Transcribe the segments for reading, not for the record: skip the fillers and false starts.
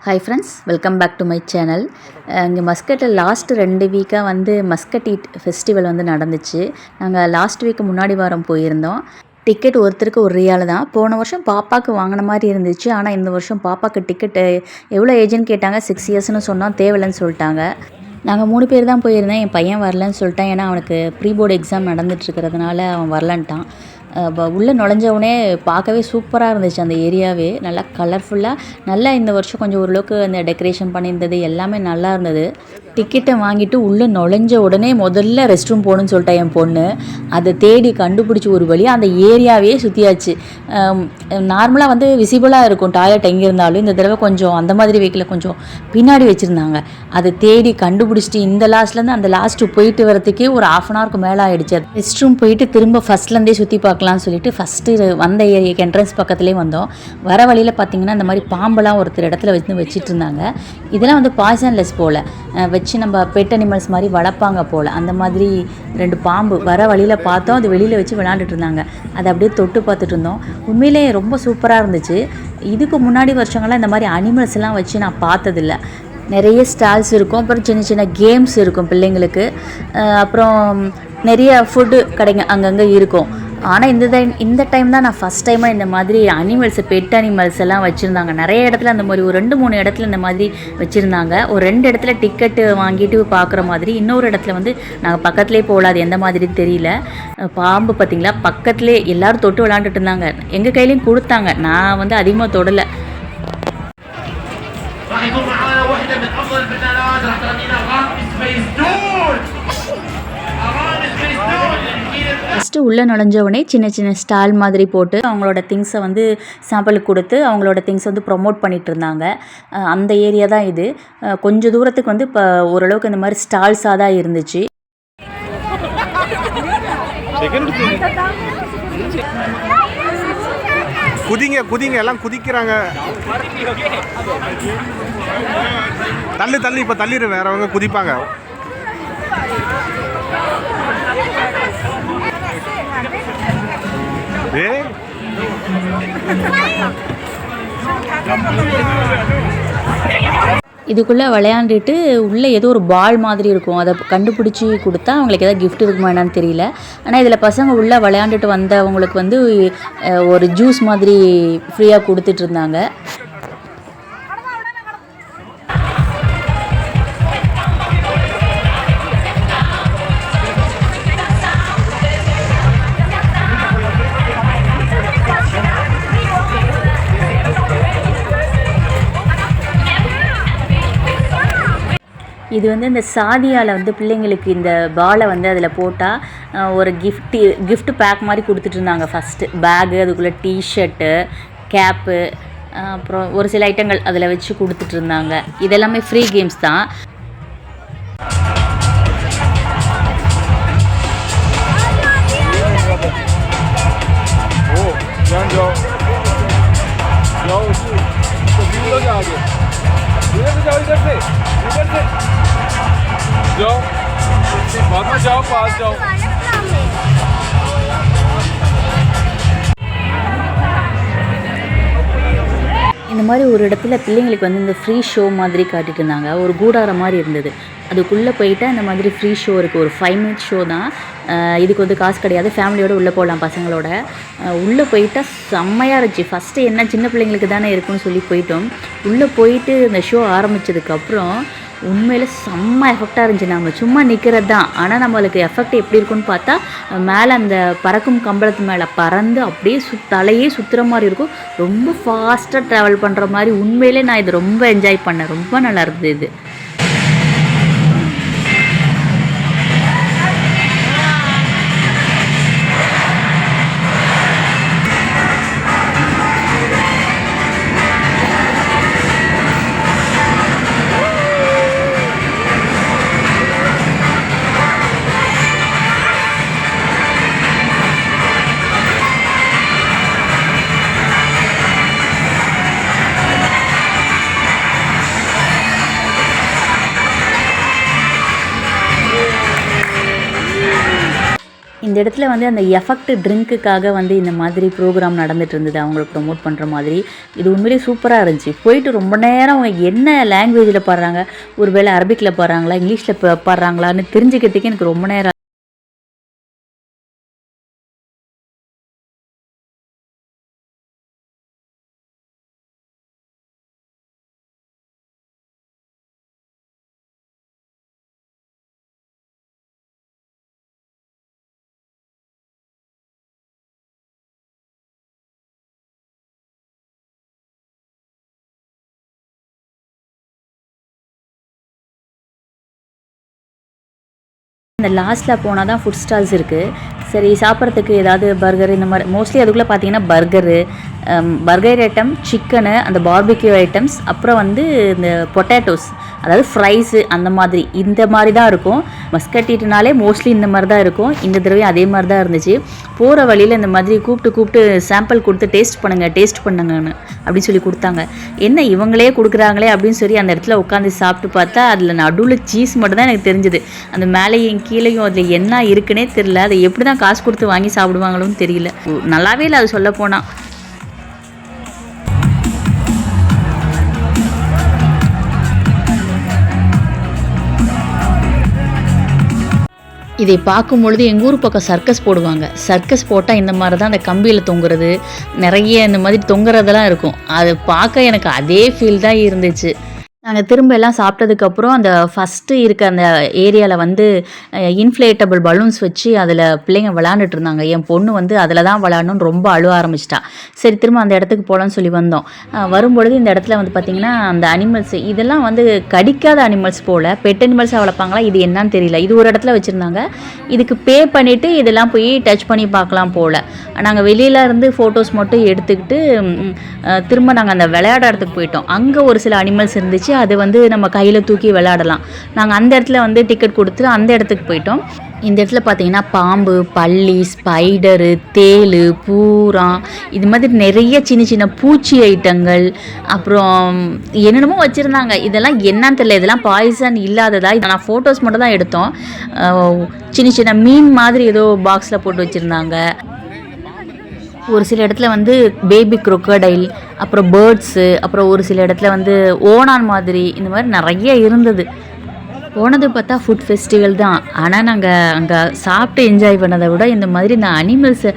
Hi friends, welcome back to my channel. இங்கே மஸ்கட்டில் last 2 வீக்காக வந்து மஸ்கட் ஈட் ஃபெஸ்டிவல் வந்து நடந்துச்சு. நாங்கள் லாஸ்ட் வீக்கு முன்னாடி வாரம் போயிருந்தோம். டிக்கெட் ஒருத்தருக்கு ஒரு ரியால் தான். போன வருஷம் பாப்பாவுக்கு வாங்கின மாதிரி இருந்துச்சு. ஆனால் இந்த வருஷம் பாப்பாவுக்கு டிக்கெட்டு எவ்வளோ ஏஜ்னு கேட்டாங்க. 6 இயர்ஸ்னு சொன்னால் தேவையில்லைன்னு சொல்லிட்டாங்க. நாங்கள் 3 பேர் தான் போயிருந்தேன். என் பையன் வரலன்னு சொல்லிட்டான். ஏன்னா அவனுக்கு ப்ரீ போர்டு எக்ஸாம் நடந்துட்டுருக்கிறதுனால அவன் வரலன்ட்டான். உள்ளே நுழைஞ்சவுடனே பார்க்கவே சூப்பராக இருந்துச்சு. அந்த ஏரியாவே நல்லா கலர்ஃபுல்லாக, நல்லா இந்த வருஷம் கொஞ்சம் ஓரளவுக்கு அந்த டெக்கரேஷன் பண்ணியிருந்தது எல்லாமே நல்லா இருந்தது. டிக்கெட்டை வாங்கிட்டு உள்ளே நுழைஞ்ச உடனே முதல்ல ரெஸ்ட் ரூம் போகணுன்னு சொல்லிட்டா என் பொண்ணு. அதை தேடி கண்டுபிடிச்சி ஒரு வழியாக அந்த ஏரியாவே சுற்றியாச்சு. நார்மலாக வந்து விசிபிளாக இருக்கும் டாய்லெட் எங்கே இருந்தாலும். இந்த தடவை கொஞ்சம் அந்த மாதிரி வெஹிக்கில் கொஞ்சம் பின்னாடி வச்சுருந்தாங்க. அதை தேடி கண்டுபிடிச்சிட்டு இந்த லாஸ்ட்லேருந்து அந்த லாஸ்ட்டு போயிட்டு வரதுக்கே ஒரு 1/2 அன் ஹவருக்கு மேலே ஆகிடுச்சு. ரெஸ்ட் ரூம் போயிட்டு திரும்ப ஃபஸ்ட்லேருந்தே சுற்றி பார்க்கலான்னு சொல்லிட்டு ஃபஸ்ட்டு வந்த ஏரியாக்கு என்ட்ரன்ஸ் பக்கத்துலேயே வந்தோம். வர வழியில் பார்த்திங்கன்னா இந்த மாதிரி பாம்பெல்லாம் ஒருத்தர் இடத்துல வச்சுட்டு இருந்தாங்க. இதெல்லாம் வந்து பாய்சன்லெஸ் போல் வச்சு நம்ம பெட் அனிமல்ஸ் மாதிரி வளர்ப்பாங்க போல். அந்த மாதிரி 2 பாம்பு வர வழியில் பார்த்தோம். அது வெளியில் வச்சு விளையாண்டுட்டு இருந்தாங்க. அதை அப்படியே தொட்டு பார்த்துட்டு இருந்தோம். உண்மையிலே ரொம்ப சூப்பராக இருந்துச்சு. இதுக்கு முன்னாடி வருஷங்கள்லாம் இந்த மாதிரி அனிமல்ஸ் எல்லாம் வச்சு நான் பார்த்ததில்ல. நிறைய ஸ்டால்ஸ் இருக்கும், அப்புறம் சின்ன சின்ன கேம்ஸ் இருக்கும் பிள்ளைங்களுக்கு, அப்புறம் நிறைய ஃபுட்டு கடைங்க அங்கங்கே இருக்கும். ஆனால் இந்த டைம் தான் நான் ஃபஸ்ட் டைமாக இந்த மாதிரி அனிமல்ஸு, பெட் அனிமல்ஸ் எல்லாம் வச்சுருந்தாங்க. நிறைய இடத்துல அந்த மாதிரி ஒரு 2-3 இடத்துல இந்த மாதிரி வச்சுருந்தாங்க. ஒரு 2 இடத்துல டிக்கெட்டு வாங்கிட்டு பார்க்குற மாதிரி, இன்னொரு இடத்துல வந்து நாங்கள் பக்கத்துலேயே போகல. அது எந்த மாதிரி தெரியல. பாம்பு பார்த்திங்களா, பக்கத்துலேயே எல்லோரும் தொட்டு விளாண்டுட்டு இருந்தாங்க. எங்கள் கையிலையும் கொடுத்தாங்க. நான் வந்து அதிகமாக தொடலை. ஃபஸ்ட்டு உள்ளே நுழைஞ்சவொடனே சின்ன சின்ன ஸ்டால் மாதிரி போட்டு அவங்களோட திங்ஸை வந்து சாம்பிளுக்கு கொடுத்து அவங்களோட திங்ஸ் வந்து ப்ரொமோட் பண்ணிகிட்டு இருந்தாங்க. அந்த ஏரியா தான் இது. கொஞ்சம் தூரத்துக்கு வந்து இப்போ ஓரளவுக்கு இந்த மாதிரி ஸ்டால்ஸாக தான் இருந்துச்சு. குதிங்க எல்லாம் குதிக்கிறாங்க. தள்ளி இப்போ தள்ளிடு, வேறவங்க குதிப்பாங்க. இதுக்குள்ளே விளையாண்டுட்டு உள்ளே ஏதோ ஒரு பால் மாதிரி இருக்கும். அதை கண்டுபிடிச்சி கொடுத்தா அவங்களுக்கு ஏதாவது கிஃப்ட் இருக்குமா என்னன்னு தெரியல. ஆனால் இதில் பசங்க உள்ளே விளையாண்டுட்டு வந்தவங்களுக்கு வந்து ஒரு ஜூஸ் மாதிரி ஃப்ரீயாக கொடுத்துட்டு இருந்தாங்க. இது வந்து இந்த சாதியால் வந்து பிள்ளைங்களுக்கு இந்த பாலை வந்து அதில் போட்டால் ஒரு கிஃப்ட் பேக் மாதிரி கொடுத்துட்டு இருந்தாங்க. ஃபஸ்ட்டு பேகு, அதுக்குள்ளே டிஷர்ட்டு, கேப்பு, அப்புறம் ஒரு சில ஐட்டங்கள் அதில் வச்சு கொடுத்துட்டு இருந்தாங்க. இதெல்லாமே ஃப்ரீ கேம்ஸ் தான். இந்த மாதிரி ஒரு இடத்துல பிள்ளைங்களுக்கு வந்து இந்த ஃப்ரீ ஷோ மாதிரி காட்டிட்டு இருந்தாங்க. ஒரு கூடாரம் மாதிரி இருந்தது. அதுக்குள்ளே போயிட்டு அந்த மாதிரி ஃப்ரீ ஷோ இருக்குது. ஒரு 5 minute ஷோ தான். இதுக்கு வந்து காசு கிடையாது. ஃபேமிலியோடு உள்ளே போகலாம் பசங்களோட. உள்ளே போயிட்டால் செம்மையாக இருந்துச்சு. ஃபஸ்ட்டு என்ன சின்ன பிள்ளைங்களுக்கு தானே இருக்குன்னு சொல்லி போயிட்டோம். உள்ளே போயிட்டு இந்த ஷோ ஆரம்பித்ததுக்கப்புறம் உண்மையில் செம்ம எஃபெக்டாக இருந்துச்சு. நம்ம சும்மா நிற்கிறது தான், ஆனால் நம்மளுக்கு எஃபெக்ட் எப்படி இருக்குன்னு பார்த்தா மேலே அந்த பறக்கும் கம்பளத்து மேலே பறந்து அப்படியே தலையே சுற்றுற மாதிரி இருக்கும். ரொம்ப ஃபாஸ்ட்டாக ட்ராவல் பண்ணுற மாதிரி. உண்மையிலே நான் இது ரொம்ப என்ஜாய் பண்ணேன். ரொம்ப நல்லா இருந்தது இது. இந்த இடத்துல வந்து அந்த எஃபெக்ட் ட்ரிங்க்குக்காக வந்து இந்த மாதிரி ப்ரோக்ராம் நடந்துட்டு இருந்தது, அவங்களுக்கு ப்ரொமோட் பண்ணுற மாதிரி. இது உண்மையிலேயே சூப்பராக இருந்துச்சு. போயிட்டு ரொம்ப நேரம் அவங்க என்ன லாங்குவேஜில் பாடுறாங்க, ஒரு வேளை அரபிக்கில் பாடுறாங்களா இங்கிலீஷில் பாடுறாங்களான்னு தெரிஞ்சுக்கிறதுக்கு எனக்கு ரொம்ப நேரம். இந்த லாஸ்ட்டில் போனால் தான் ஃபுட் ஸ்டால்ஸ் இருக்குது. சரி சாப்பிட்றதுக்கு ஏதாவது பர்கர் இந்த மாதிரி மோஸ்ட்லி அதுக்குள்ளே பார்த்தீங்கன்னா பர்கர் ஐட்டம், சிக்கனு, அந்த பார்பிக்யூ ஐட்டம்ஸ், அப்புறம் வந்து இந்த பொட்டேட்டோஸ், அதாவது ஃப்ரைஸு அந்த மாதிரி இந்த மாதிரி தான் இருக்கும். மஸ்கட் ஈட்னாலே மோஸ்ட்லி இந்த மாதிரி தான் இருக்கும். இந்த தடவையும் அதே மாதிரி தான் இருந்துச்சு. போகிற வழியில் இந்த மாதிரி கூப்பிட்டு சாம்பிள் கொடுத்து டேஸ்ட் பண்ணுங்கன்னு அப்படின்னு சொல்லி கொடுத்தாங்க. என்ன இவங்களே கொடுக்குறாங்களே அப்படின்னு சொல்லி அந்த இடத்துல உட்காந்து சாப்பிட்டு பார்த்தா அதில் நடுவில் சீஸ் மட்டும் தான் எனக்கு தெரிஞ்சுது. அந்த மேலேயும் கீழேயும் அதில் என்ன இருக்குன்னே தெரியல. அதை எப்படி தான் காசு கொடுத்து வாங்கி சாப்பிடுவாங்களோன்னு தெரியல. நல்லாவே இல்லை அது சொல்ல போனால். இதை பார்க்கும் பொழுது எங்கள் ஊர் பக்கம் சர்க்கஸ் போடுவாங்க. சர்க்கஸ் போட்டால் இந்த மாதிரி தான் அந்த கம்பியில் தொங்குறது, நிறைய இந்த மாதிரி தொங்குறதெல்லாம் இருக்கும். அது பார்க்க எனக்கு அதே ஃபீல் தான் இருந்துச்சு. நாங்கள் திரும்ப எல்லாம் சாப்பிட்டதுக்கப்புறம் அந்த ஃபஸ்ட்டு இருக்க அந்த ஏரியாவில் வந்து இன்ஃப்ளேட்டபிள் பலூன்ஸ் வச்சு அதில் பிள்ளைங்க விளாண்டுட்டு இருந்தாங்க. என் பொண்ணு வந்து அதில் தான் விளாடணுன்னு ரொம்ப அழுவ ஆரம்பிச்சிட்டா. சரி திரும்ப அந்த இடத்துக்கு போகலான்னு சொல்லி வந்தோம். வரும்பொழுது இந்த இடத்துல வந்து பார்த்திங்கன்னா அந்த அனிமல்ஸ் இதெல்லாம் வந்து கடிக்காத அனிமல்ஸ் போல் பெட் அனிமல்ஸாக வளர்ப்பாங்களா இது என்னன்னு தெரியல. இது ஒரு இடத்துல வச்சுருந்தாங்க. இதுக்கு பே பண்ணிவிட்டு இதெல்லாம் போய் டச் பண்ணி பார்க்கலாம் போல். நாங்கள் வெளியில் இருந்து ஃபோட்டோஸ் மட்டும் எடுத்துக்கிட்டு திரும்ப நாங்கள் அந்த விளையாட இடத்துக்கு போயிட்டோம். அங்கே ஒரு சில அனிமல்ஸ் இருந்துச்சு. அது வந்து நம்ம கையில் தூக்கி விளையாடலாம். நாங்கள் அந்த இடத்துல வந்து டிக்கெட் கொடுத்து அந்த இடத்துக்கு போயிட்டோம். இந்த இடத்துல பார்த்தீங்கன்னா பாம்பு, பல்லி, ஸ்பைடரு, தேள், பூரா, இது மாதிரி நிறைய சின்ன பூச்சி ஐட்டங்கள், அப்புறம் என்னென்னமோ வச்சுருந்தாங்க. இதெல்லாம் என்னன்னு தெரியல. இதெல்லாம் பாய்சன் இல்லாததா? நான் ஃபோட்டோஸ் மட்டும் தான் எடுத்தோம். சின்ன மீன் மாதிரி ஏதோ பாக்ஸில் போட்டு வச்சுருந்தாங்க. ஒரு சில இடத்துல வந்து பேபி crocodile, அப்புறம் பேர்ட்ஸு, அப்புறம் ஒரு சில இடத்துல வந்து ஓணான் மாதிரி இந்த மாதிரி நிறைய இருந்தது. போனது பார்த்தா ஃபுட் ஃபெஸ்டிவல் தான். ஆனால் நாங்கள் அங்கே சாப்பிட்டு என்ஜாய் பண்ணதை விட இந்த மாதிரி இந்த அனிமல்ஸை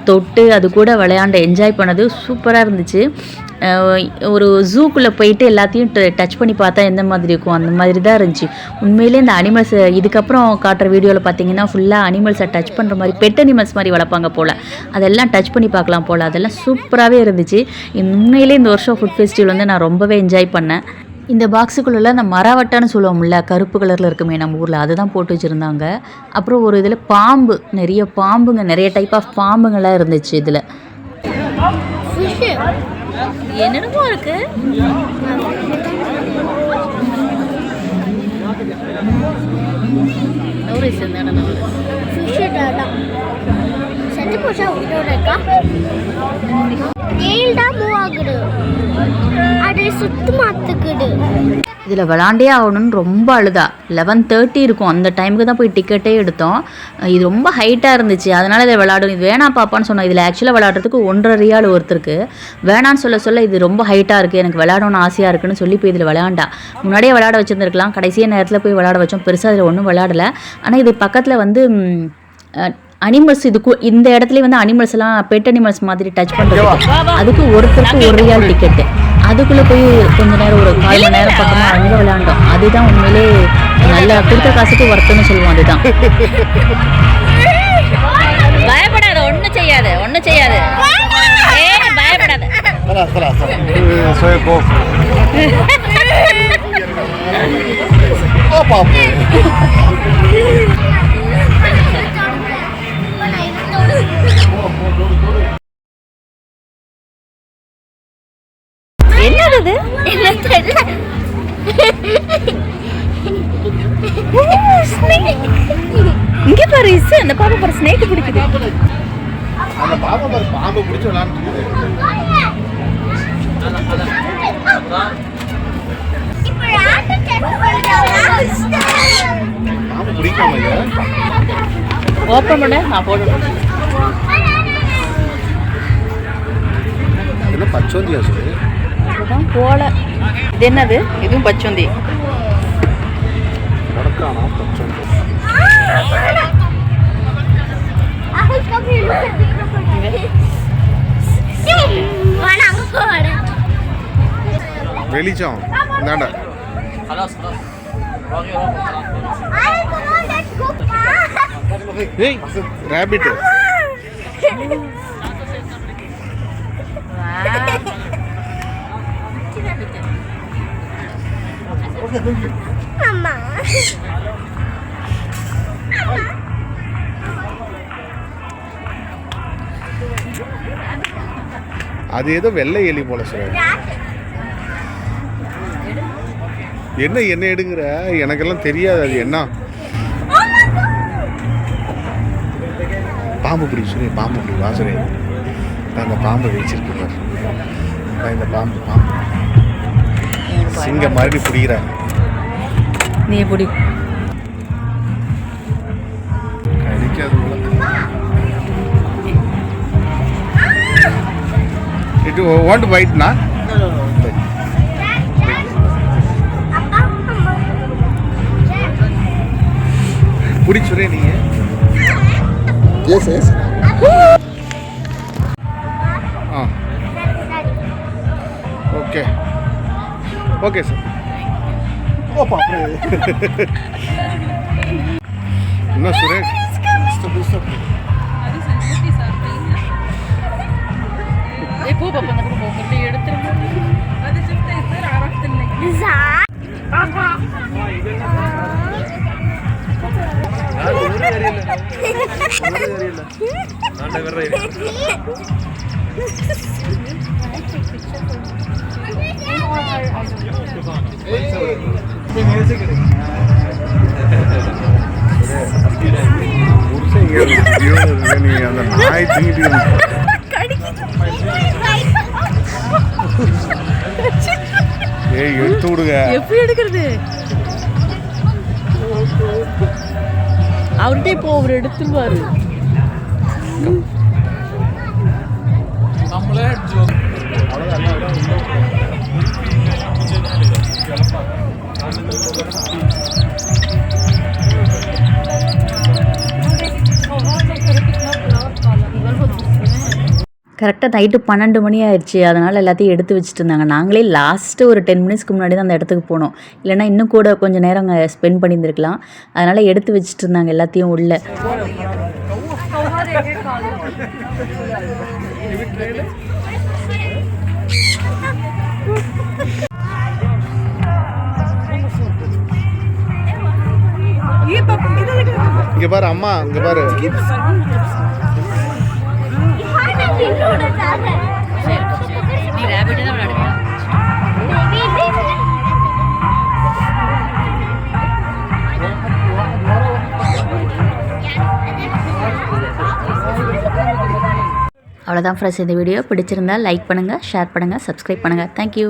தொட்டு அது கூட விளையாண்டு என்ஜாய் பண்ணது சூப்பராக இருந்துச்சு. ஒரு ஜூக்குள்ளே போயிட்டு எல்லாத்தையும் டச் பண்ணி பார்த்தா எந்த மாதிரி இருக்கும் அந்த மாதிரி தான் இருந்துச்சு. உண்மையிலே இந்த அனிமல்ஸ் இதுக்கப்புறம் காட்டுற வீடியோவில் பார்த்தீங்கன்னா ஃபுல்லாக அனிமல்ஸை டச் பண்ணுற மாதிரி பெட் அனிமல்ஸ் மாதிரி வளர்ப்பாங்க போல். அதெல்லாம் டச் பண்ணி பார்க்கலாம் போல். அதெல்லாம் சூப்பராகவே இருந்துச்சு. உண்மையிலே இந்த வருஷம் ஃபுட் ஃபெஸ்டிவல் வந்து நான் ரொம்பவே என்ஜாய் பண்ணேன். இந்த பாக்ஸுக்குள்ளே அந்த மரவட்டான்னு சொல்லுவோம்ல, கருப்பு கலரில் இருக்குமே நம்ம ஊரில், அதுதான் போட்டு வச்சுருந்தாங்க. அப்புறம் ஒரு இதில் பாம்பு, நிறைய பாம்புங்க, நிறைய டைப் ஆஃப் பாம்புங்கள்லாம் இருந்துச்சு. இதில் என்னென்னமோ இருக்கு. இதில் விளாண்டே ஆகணும்னு ரொம்ப அழுதா. 11:30 இருக்கும். அந்த டைமுக்கு தான் போய் டிக்கெட்டே எடுத்தோம். இது ரொம்ப ஹைட்டாக இருந்துச்சு. அதனால் இதை விளாடணும். இது வேணாம் பாப்பான்னு சொன்னோம். இதில் ஆக்சுவலாக விளாட்றதுக்கு 1.5 ரியால் ஒருத்தருக்கு. வேணான்னு சொல்ல இது ரொம்ப ஹைட்டாக இருக்குது, எனக்கு விளாடணும்னு ஆசையாக இருக்குன்னு சொல்லி போய் இதில் விளையாண்டா. முன்னாடியே விளையாட வச்சுருந்துருக்கலாம். கடைசியாக நேரத்தில் போய் விளையாட வச்சோம். பெருசாக அதில் ஒன்றும் விளையாடலை. ஆனால் இது பக்கத்தில் வந்து அனிமல்ஸ், இந்த இடத்துல வந்து அனிமல்ஸ் எல்லாம் பெட் அனிமல்ஸ் மாதிரி டச் பண்ணுறது. அதுக்கு ஒருத்தருக்கு 1 ரியால் டிக்கெட்டு. அதுக்குள்ளே போய் கொஞ்ச நேரம் ஒரு 1/4 மணி நேரம் பக்கமாக அங்கே விளையாண்டோம். அதுதான் உண்மையிலே நல்லா கொடுத்த காசுக்கு ஒர்த்துன்னு சொல்லுவோம். அதுதான். பயப்படாத, ஒன்றும் செய்யாது. பயப்படாத. என்னது இங்க பாரு, அந்த பாப்பா பாரு, ஸ்னேக் பிடிக்குது. அந்த பாப்பா பாரு, பாம்பு பிடிச்சு விளையாடுது. இப்போ ஓப்பன் பண்ண நான் போடுறேன். என்ன பச்சோந்தியா சொல்லு? இதுதான் போல. இது என்னது? இதுவும் பச்சோந்தி. வடக்கானா பச்சோந்தி. வெளிச்சம் இந்தாண்டா. ஏய் ரேபிட். அம்மா அது ஏதோ வெள்ளை எலி போல சார். என்ன என்ன எடுங்கிற? எனக்கெல்லாம் தெரியாது அது என்ன. பாம்பு பிடி சொல்லி பாம்பு பிடி வாசனை. நான் அந்த பாம்பை வச்சிருக்கேன். இந்த பாம்பு பாம்பு சிங்கம் மாதிரி பிடிக்கிறாங்க. நீ பிடி. கடிக்காது. It want to bite na? பிடிச்சுரே நீங்க. Yes yes. Okay. Okay sir. Oh பாப்பே. என்ன சுரேஷ்? Stop. போ பாப்பா அந்த பக்கம் போங்க எடுத்துருங்க. அது ஜஸ்ட் சார் ஆரம்பிச்சிருங்க. அந்த நாய் தூங்கிட்டு ஏய் எடுத்து விடுங்க. எப்படி எடுக்கிறது? அவர்கிட்ட இப்போ அவர் எடுத்துருவாரு. கரெக்டாக நைட்டு 12 மணி ஆயிடுச்சு. அதனால் எல்லாத்தையும் எடுத்து வச்சுட்டு இருந்தாங்க. நாங்களே லாஸ்ட்டு ஒரு 10 மினிட்ஸ்க்கு முன்னாடி தான் அந்த இடத்துக்கு போனோம். இல்லைனா இன்னும் கூட கொஞ்சம் நேரம் அங்கே ஸ்பெண்ட் பண்ணியிருந்துருக்கலாம். அதனால் எடுத்து வச்சுட்டு இருந்தாங்க எல்லாத்தையும் உள்ள. இங்கே பாரு அம்மா, இங்கே பாரு. நீ ரேபிட் தான் விளையாடுவியா? அவ்வளோதான் ஃப்ரெண்ட்ஸ். இந்த வீடியோ பிடிச்சிருந்தா லைக் பண்ணுங்கள், ஷேர் பண்ணுங்கள், சப்ஸ்கிரைப் பண்ணுங்கள். தேங்க்யூ.